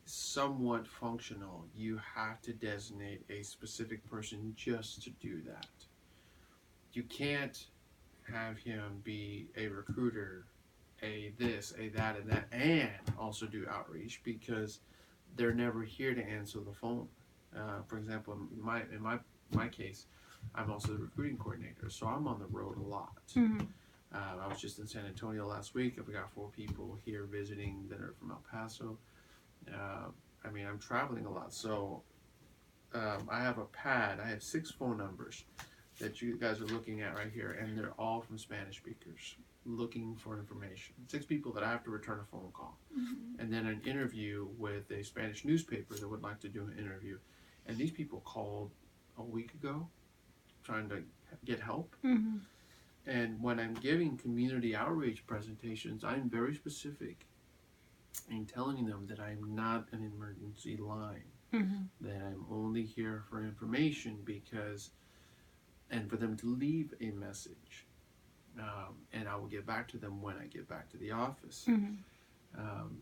somewhat functional, you have to designate a specific person just to do that. You can't have him be a recruiter, a this, a that, and that, and also do outreach because they're never here to answer the phone. For example, in my case, I'm also the recruiting coordinator, so I'm on the road a lot. Mm-hmm. I was just in San Antonio last week. We got 4 people here visiting that are from El Paso. Uh, I'm traveling a lot, so I have a pad. I have 6 phone numbers that you guys are looking at right here, and they're all from Spanish speakers looking for information. 6 people that I have to return a phone call, and then an interview with a Spanish newspaper that would like to do an interview. And these people called a week ago trying to get help. Mm-hmm. And when I'm giving community outreach presentations, I'm very specific in telling them that I'm not an emergency line, Mm-hmm. that I'm only here for information because, and for them to leave a message. And I will get back to them when I get back to the office. Mm-hmm.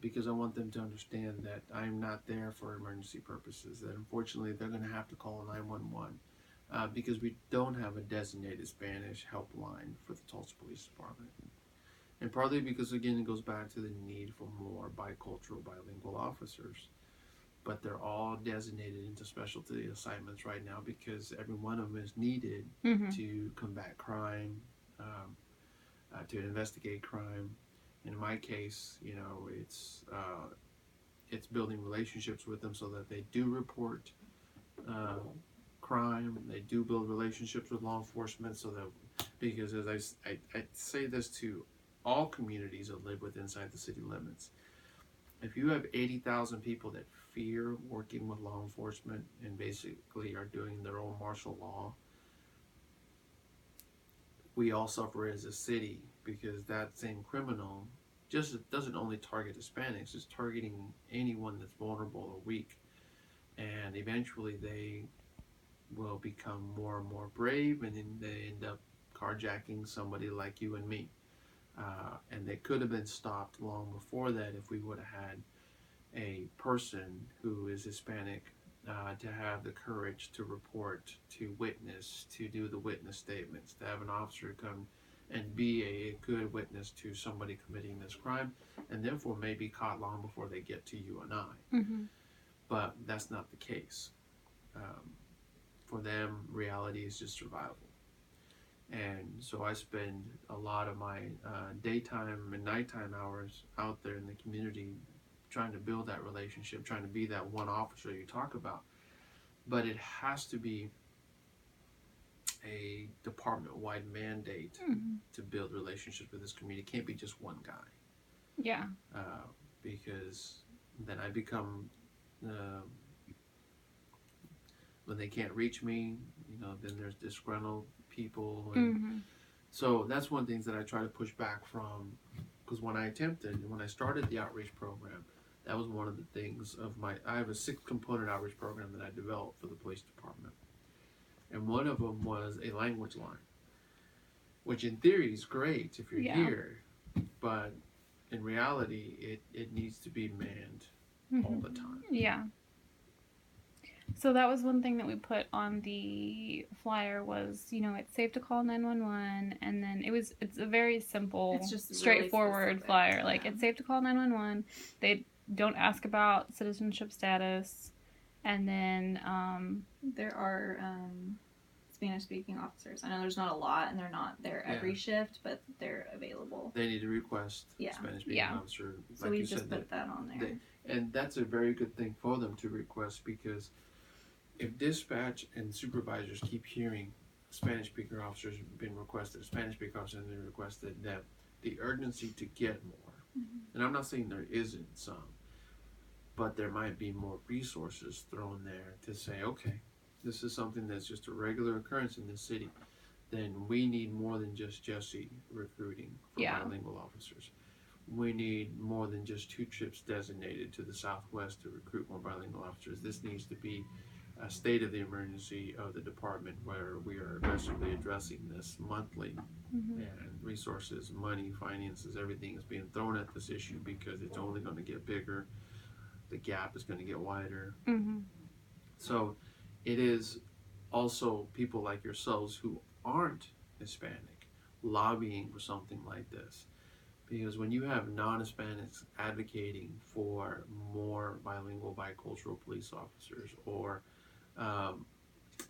Because I want them to understand that I'm not there for emergency purposes, that unfortunately they're going to have to call 911 because we don't have a designated Spanish helpline for the Tulsa Police Department. And partly because, again, it goes back to the need for more bicultural, bilingual officers. But they're all designated into specialty assignments right now because every one of them is needed Mm-hmm. to combat crime, to investigate crime. In my case, it's building relationships with them so that they do report uh, crime. They do build relationships with law enforcement so that, because as I say this to all communities that live within inside the city limits, if you have 80,000 people that fear working with law enforcement and basically are doing their own martial law, we all suffer as a city because that same criminal just doesn't only target Hispanics, it's targeting anyone that's vulnerable or weak. And eventually they will become more and more brave, and then they end up carjacking somebody like you and me. And they could have been stopped long before that if we would have had a person who is Hispanic to have the courage to report, to witness, to do the witness statements, to have an officer come and be a good witness to somebody committing this crime, and therefore may be caught long before they get to you and I. Mm-hmm. But that's not the case. Um, for them, reality is just survival. And so I spend a lot of my daytime and nighttime hours out there in the community trying to build that relationship, trying to be that one officer you talk about. But it has to be a department-wide mandate Mm-hmm. to build relationships with this community. It can't be just one guy. Yeah. Because then I become, when they can't reach me, then there's disgruntled people. And Mm-hmm. so that's one of the things that I try to push back from, because when I started the outreach program, that was one of the things I have a 6-component outreach program that I developed for the police department. And one of them was a language line, which in theory is great if you're here, but in reality, it needs to be manned all the time. Yeah. So that was one thing that we put on the flyer was, it's safe to call 911, and then it's a very simple, it's just straightforward really flyer. Yeah. Like, it's safe to call 911. They don't ask about citizenship status, and then there are Spanish-speaking officers. I know there's not a lot, and they're not there every shift, but they're available. They need to request a Spanish-speaking officer. So we just put that on there. And that's a very good thing for them to request, because if dispatch and supervisors keep hearing Spanish-speaking officers being requested, Spanish-speaking officers being requested, that the urgency to get more, and I'm not saying there isn't some, but there might be more resources thrown there to say, okay, this is something that's just a regular occurrence in this city, then we need more than just Jesse recruiting for bilingual officers. We need more than just 2 trips designated to the Southwest to recruit more bilingual officers. This needs to be a state of the emergency of the department where we are aggressively addressing this monthly. And resources, money, finances, everything is being thrown at this issue because it's only going to get bigger. the gap is going to get wider. Mm-hmm. So it is also people like yourselves who aren't Hispanic lobbying for something like this. Because when you have non-Hispanics advocating for more bilingual, bicultural police officers, or um,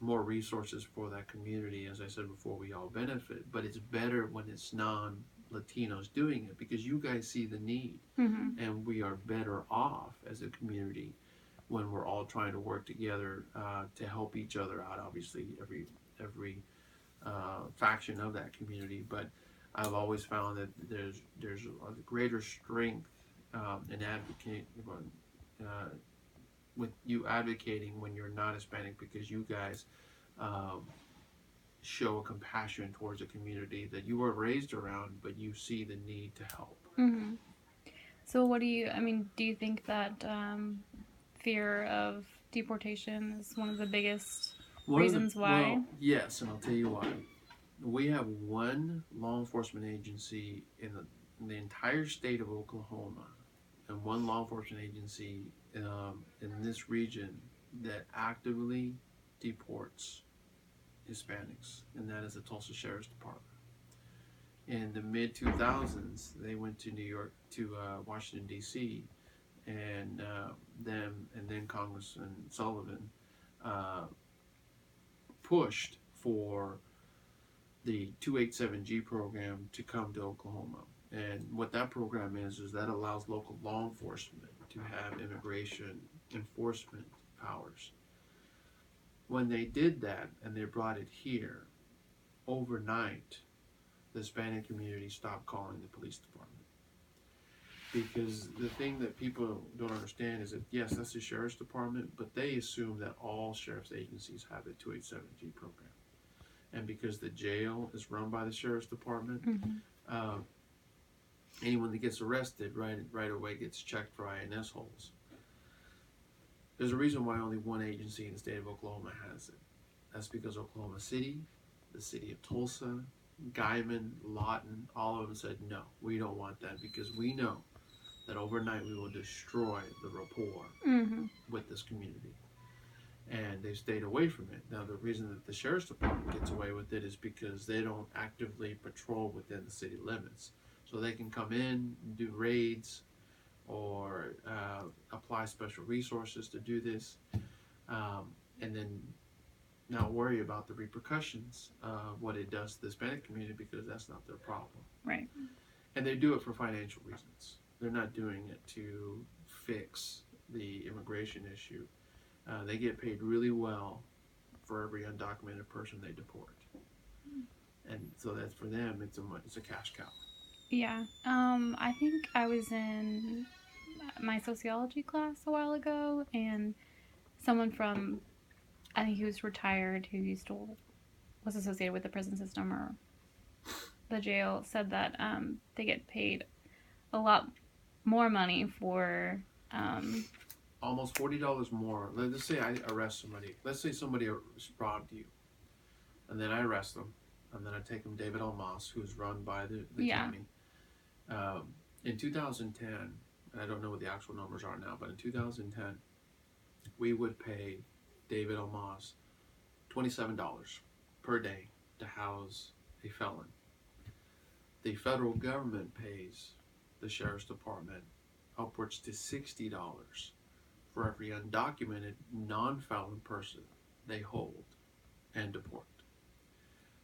more resources for that community, as I said before, we all benefit. But it's better when it's non-Latinos doing it because you guys see the need, Mm-hmm. and we are better off as a community when we're all trying to work together to help each other out. Obviously, every faction of that community, but I've always found that there's a greater strength in advocate uh, with you advocating when you're not Hispanic because you guys um, show a compassion towards a community that you were raised around, but you see the need to help. Mm-hmm. So, what do you? I mean, do you think that fear of deportation is one of the biggest reasons why? Well, yes, and I'll tell you why. We have one law enforcement agency in the entire state of Oklahoma, and one law enforcement agency in this region that actively deports Hispanics, and that is the Tulsa Sheriff's Department. In the mid 2000s, they went to New York to Washington D.C. and then Congressman Sullivan uh, pushed for the 287G program to come to Oklahoma. And what that program is that allows local law enforcement to have immigration enforcement powers. When they did that and they brought it here, overnight, the Hispanic community stopped calling the police department. Because the thing that people don't understand is that, yes, that's the sheriff's department, but they assume that all sheriff's agencies have a 287G program. And because the jail is run by the sheriff's department, Mm-hmm. anyone that gets arrested right away gets checked for INS holes. There's a reason why only one agency in the state of Oklahoma has it. That's because Oklahoma City, the city of Tulsa, Guyman, Lawton, all of them said, no, we don't want that because we know that overnight we will destroy the rapport Mm-hmm. with this community. And they've stayed away from it. Now, the reason that the sheriff's department gets away with it is because they don't actively patrol within the city limits. So they can come in, do raids, or apply special resources to do this, and then not worry about the repercussions of what it does to the Hispanic community because that's not their problem. Right. And they do it for financial reasons. They're not doing it to fix the immigration issue. They get paid really well for every undocumented person they deport, and so that's for them. It's a cash cow. Yeah. I think I was in my sociology class a while ago, and someone from, I think he was retired, who was associated with the prison system or the jail, said that they get paid a lot more money for. Almost $40 more. Let's say I arrest somebody. Let's say somebody robbed you, and then I arrest them, and then I take them to David Almas, who's run by the Yeah. county. In 2010, and I don't know what the actual numbers are now, but in 2010, we would pay David Almas $27 per day to house a felon. The federal government pays the sheriff's department upwards to $60 for every undocumented non-felon person they hold and deport.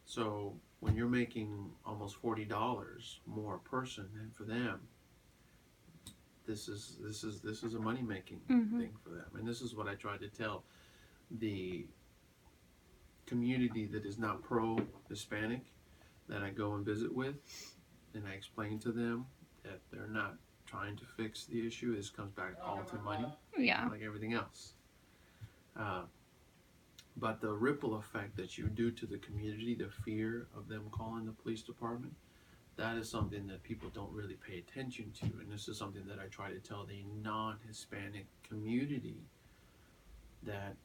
So when you're making almost $40 more a person than for them, this is a money making Mm-hmm. thing for them. And this is what I try to tell the community that is not pro-Hispanic that I go and visit with, and I explain to them that they're not trying to fix the issue. This comes back all to money, Yeah. like everything else. But the ripple effect that you do to the community, the fear of them calling the police department, that is something that people don't really pay attention to. And this is something that I try to tell the non-Hispanic community, that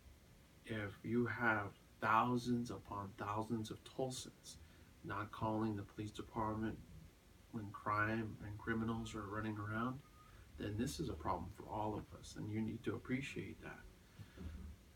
if you have thousands upon thousands of Tulsans not calling the police department when crime and criminals are running around, then this is a problem for all of us, and you need to appreciate that.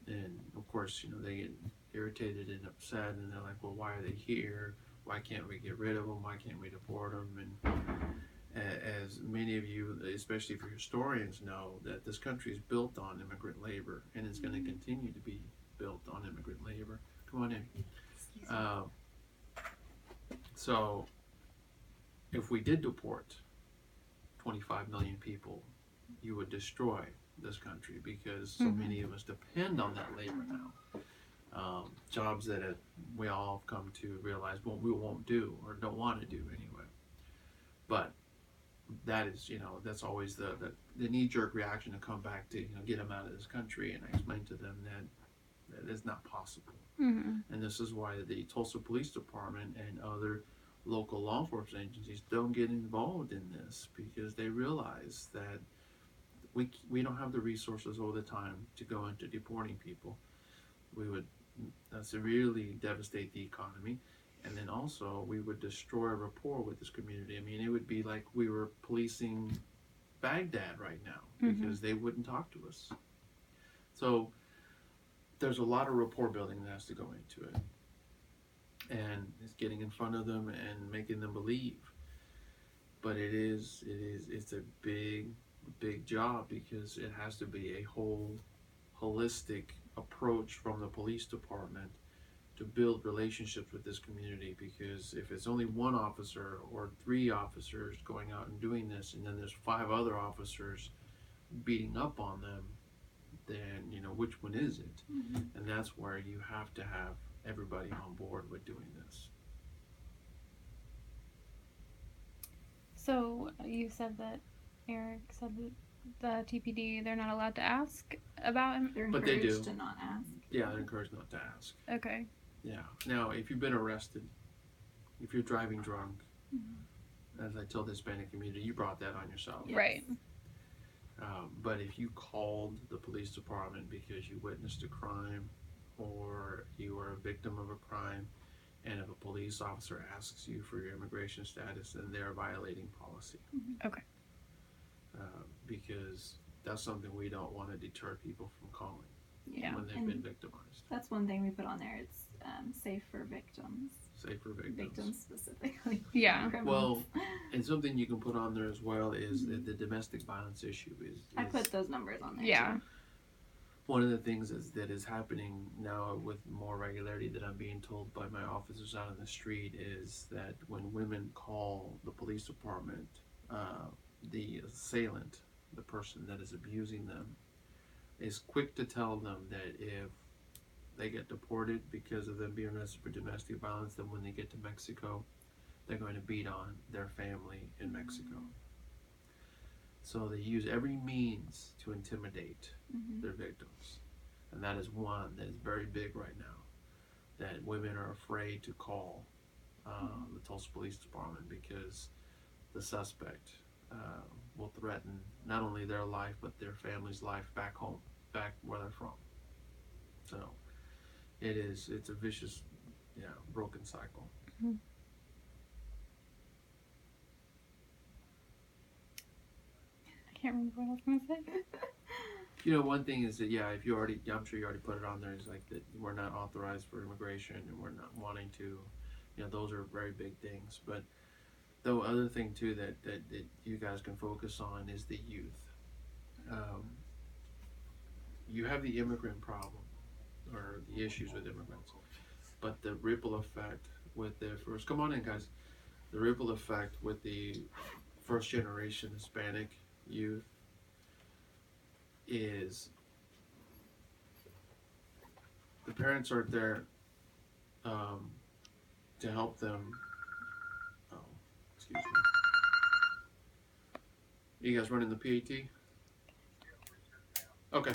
And of course, they get irritated and upset, and they're like, well, why are they here? Why can't we get rid of them? Why can't we deport them? And as many of you, especially for historians, know, that this country is built on immigrant labor, and it's going to continue to be built on immigrant labor. Come on in. So if we did deport 25 million people, you would destroy this country, because so many of us depend on that labor now. Jobs that we all have come to realize we won't do, or don't want to do anyway. But that is, that's always the knee-jerk reaction to come back to, get them out of this country. And I explain to them that is not possible. And this is why the Tulsa Police Department and other local law enforcement agencies don't get involved in this, because they realize that we don't have the resources all the time to go into deporting people. We would severely devastate the economy, and then also we would destroy rapport with this community. I mean, it would be like we were policing Baghdad right now, because they wouldn't talk to us. So there's a lot of rapport building that has to go into it, and it's getting in front of them and making them believe. But it's a big job, because it has to be a holistic approach from the police department to build relationships with this community. Because if it's only one officer or 3 officers going out and doing this, and then there's 5 other officers beating up on them, then which one is it? And that's where you have to have everybody on board with doing this. So you said that Eric said that the TPD, they're not allowed to ask about him. They're But they encouraged do. to not ask. Yeah, they're encouraged not to ask. Okay. Yeah. Now, if you've been arrested, if you're driving drunk, as I told the Hispanic community, you brought that on yourself. Yes. Right. But if you called the police department because you witnessed a crime, or you were a victim of a crime, and if a police officer asks you for your immigration status, then they're violating policy. Okay. Because that's something we don't want to deter people from calling Yeah. when they've And been victimized. that's one thing we put on there. It's safe for victims. Safe for victims. Victims specifically. Yeah. Criminals. Well, and something you can put on there as well is that the domestic violence issue is I put those numbers on there. Yeah. Too. one of the things that is happening now with more regularity that I'm being told by my officers out on the street is that when women call the police department, the assailant, the person that is abusing them, is quick to tell them that if they get deported because of them being arrested for domestic violence, then when they get to Mexico, they're going to beat on their family in Mexico. So they use every means to intimidate their victims. And that is one that is very big right now, that women are afraid to call the Tulsa Police Department because the suspect will threaten not only their life but their family's life back home, back where they're from. So it's a vicious, broken cycle. I can't remember what I was going to say. One thing is that, if you already, I'm sure you already put it on there, is like that we're not authorized for immigration and we're not wanting to, those are very big things. But the other thing too that you guys can focus on is the youth. You have the immigrant problem, or the issues with immigrants, but the ripple effect with the first, come on in guys, the ripple effect with the first generation Hispanic youth is the parents aren't there to help them. Oh, excuse me. You guys running the PAT? Okay.